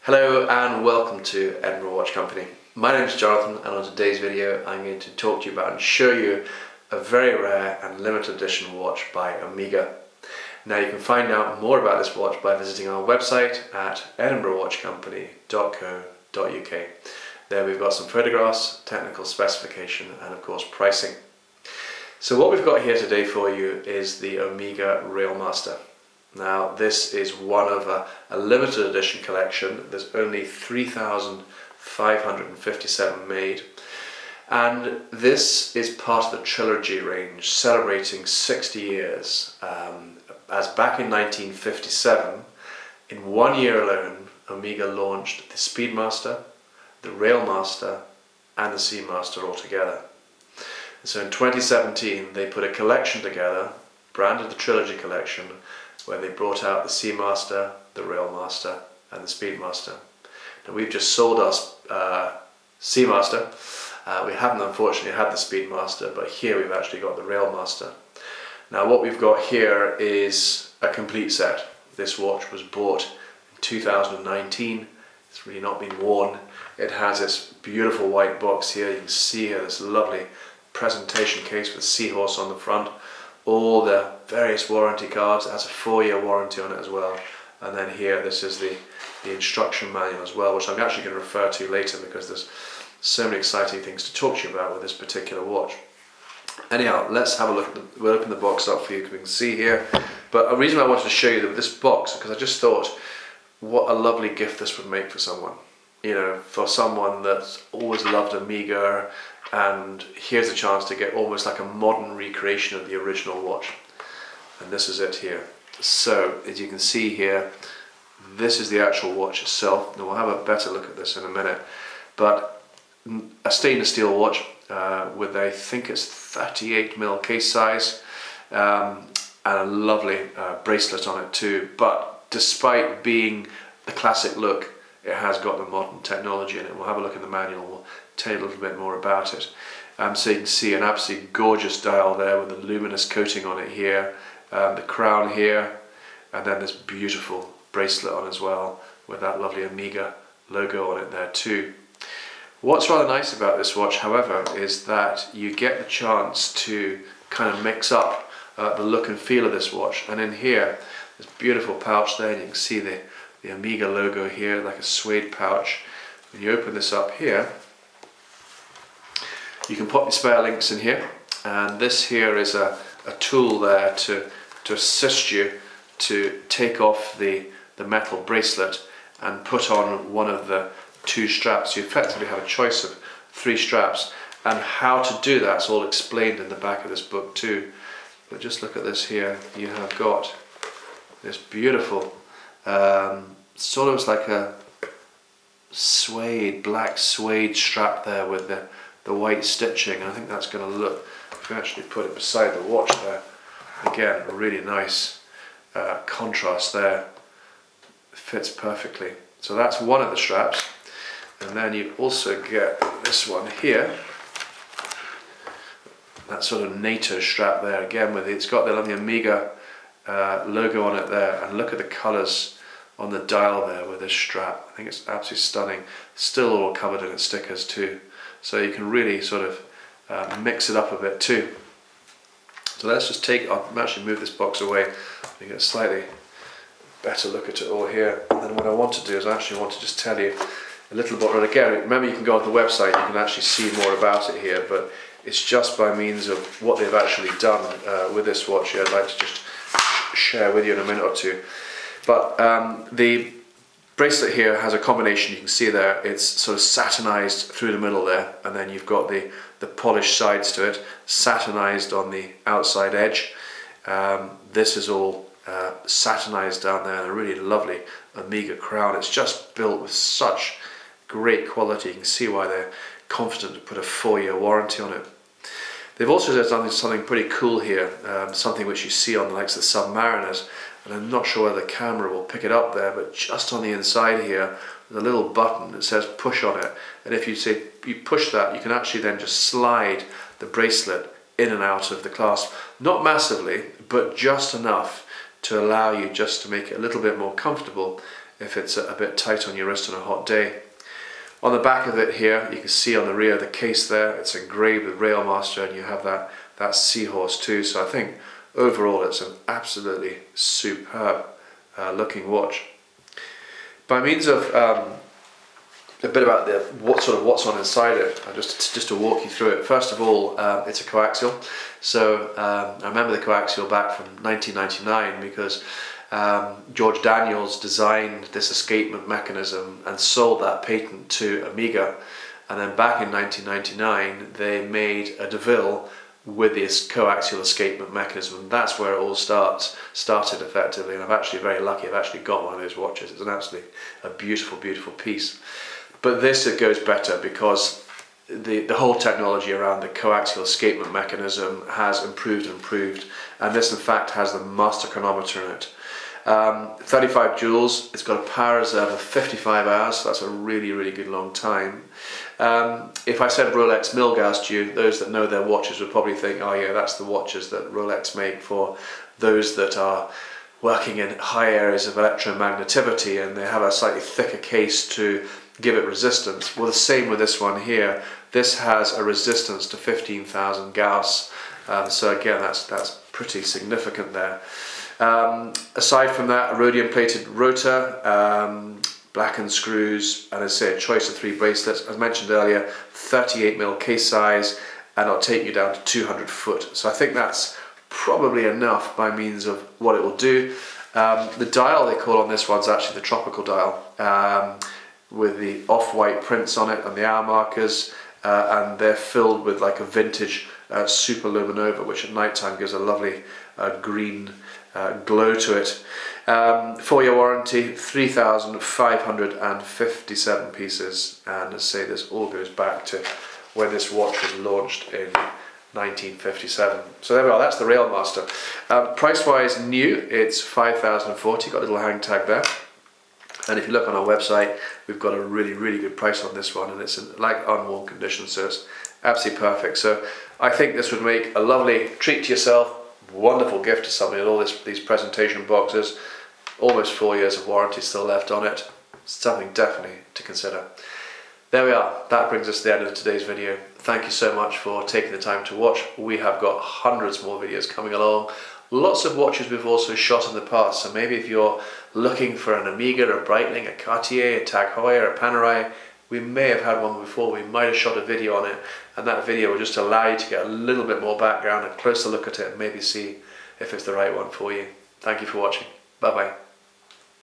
Hello and welcome to Edinburgh Watch Company. My name is Jonathan, and on today's video I'm going to talk to you about and show you a very rare and limited edition watch by Omega. Now you can find out more about this watch by visiting our website at edinburghwatchcompany.co.uk. There we've got some photographs, technical specification and of course pricing. So what we've got here today for you is the Omega Railmaster. Now this is one of a limited edition collection. There's only 3,557 made, and this is part of the Trilogy range celebrating 60 years. As back in 1957, in 1 year alone, Omega launched the Speedmaster, the Railmaster and the Seamaster all together. So in 2017 they put a collection together, branded the Trilogy collection, where they brought out the Seamaster, the Railmaster and the Speedmaster. Now we've just sold our Seamaster. We haven't unfortunately had the Speedmaster, but here we've actually got the Railmaster. Now what we've got here is a complete set. This watch was bought in 2019. It's really not been worn. It has its beautiful white box here. You can see here this lovely presentation case with a seahorse on the front. All the various warranty cards. It has a 4-year warranty on it as well. And then here this is the instruction manual as well, which I'm actually going to refer to later because there's so many exciting things to talk to you about with this particular watch. Anyhow, let's have a look. We'll open the box up for you, because we can see here. But a reason I wanted to show you this box, because I just thought what a lovely gift this would make for someone. You know, for someone that's always loved Omega, and here's a chance to get almost like a modern recreation of the original watch. And this is it here. So as you can see here, this is the actual watch itself. Now we'll have a better look at this in a minute. But a stainless steel watch with, I think it's 38mm case size, and a lovely bracelet on it too. But despite being the classic look, it has got the modern technology in it. We'll have a look in the manual. We'll tell you a little bit more about it. So you can see an absolutely gorgeous dial there with a luminous coating on it here, the crown here, and then this beautiful bracelet on as well with that lovely Omega logo on it there too. What's rather nice about this watch, however, is that you get the chance to kind of mix up the look and feel of this watch. And in here, this beautiful pouch there, and you can see the Omega logo here, like a suede pouch. When you open this up here, you can pop your spare links in here, and this here is a tool there to assist you to take off the metal bracelet and put on one of the 2 straps. You effectively have a choice of 3 straps, and how to do that's all explained in the back of this book too. But just look at this here. You have got this beautiful sort of like a suede, black suede strap there with the white stitching. I think that's going to look, if you actually put it beside the watch there, again a really nice contrast there. It fits perfectly. So that's one of the straps, and then you also get this one here, that sort of NATO strap there again with it's got the Omega logo on it there, and look at the colours on the dial there with this strap. I think it's absolutely stunning. Still all covered in its stickers too, so you can really sort of mix it up a bit too. So let's just I'll actually move this box away so you get a slightly better look at it all here. And then what I want to do is I actually want to just tell you a little bit, and again remember you can go on the website, you can actually see more about it here, but it's just by means of what they've actually done with this watch here I'd like to just share with you in a minute or two. But the bracelet here has a combination, you can see there, it's sort of satinized through the middle there, and then you've got the polished sides to it, satinized on the outside edge. This is all satinized down there, and a really lovely Omega crown. It's just built with such great quality. You can see why they're confident to put a 4-year warranty on it. They've also done something pretty cool here, something which you see on the likes of the Submariners, and I'm not sure whether the camera will pick it up there, but just on the inside here there's a little button that says push on it, and if you push that, you can actually then just slide the bracelet in and out of the clasp. Not massively, but just enough to allow you just to make it a little bit more comfortable if it's a bit tight on your wrist on a hot day. On the back of it here, you can see on the rear of the case there, it's engraved with Railmaster, and you have that seahorse too. So I think overall it's an absolutely superb looking watch. By means of a bit about what's on inside it, just to walk you through it. First of all, it's a coaxial. So I remember the coaxial back from 1999 because George Daniels designed this escapement mechanism and sold that patent to Omega, and then back in 1999 they made a DeVille with this coaxial escapement mechanism, and that's where it all started effectively. And I'm actually very lucky, I've actually got one of those watches. It's an absolutely beautiful, beautiful piece. But this, it goes better because the whole technology around the coaxial escapement mechanism has improved and improved, and this in fact has the Master Chronometer in it. 35 joules, it's got a power reserve of 55 hours, so that's a really, really good long time. If I said Rolex Milgauss to you, those that know their watches would probably think, oh yeah, that's the watches that Rolex make for those that are working in high areas of electromagnetivity and they have a slightly thicker case to give it resistance. Well, the same with this one here. This has a resistance to 15,000 gauss, so again that's pretty significant there. Aside from that, a rhodium plated rotor, blackened screws, and as I say, a choice of 3 bracelets. As mentioned earlier, 38mm case size, and it'll take you down to 200 foot. So I think that's probably enough by means of what it will do. The dial they call on this one's actually the tropical dial, with the off-white prints on it and the hour markers, and they're filled with like a vintage Super-LumiNova, which at night time gives a lovely green glow to it. 4-year warranty, 3,557 pieces, and as I say, this all goes back to when this watch was launched in 1957. So there we are, that's the Railmaster. Price wise, new, it's 5,040, got a little hang tag there. And if you look on our website, we've got a really, really good price on this one, and it's in like unworn condition, so it's absolutely perfect. So I think this would make a lovely treat to yourself, wonderful gift to somebody, and all these presentation boxes, almost 4 years of warranty still left on it. Something definitely to consider. There we are, that brings us to the end of today's video. Thank you so much for taking the time to watch. We have got hundreds more videos coming along. Lots of watches we've also shot in the past, so maybe if you're looking for an Omega, a Breitling, a Cartier, a Tag Heuer, a Panerai, we may have had one before, we might have shot a video on it, and that video will just allow you to get a little bit more background, a closer look at it, and maybe see if it's the right one for you. Thank you for watching. Bye bye.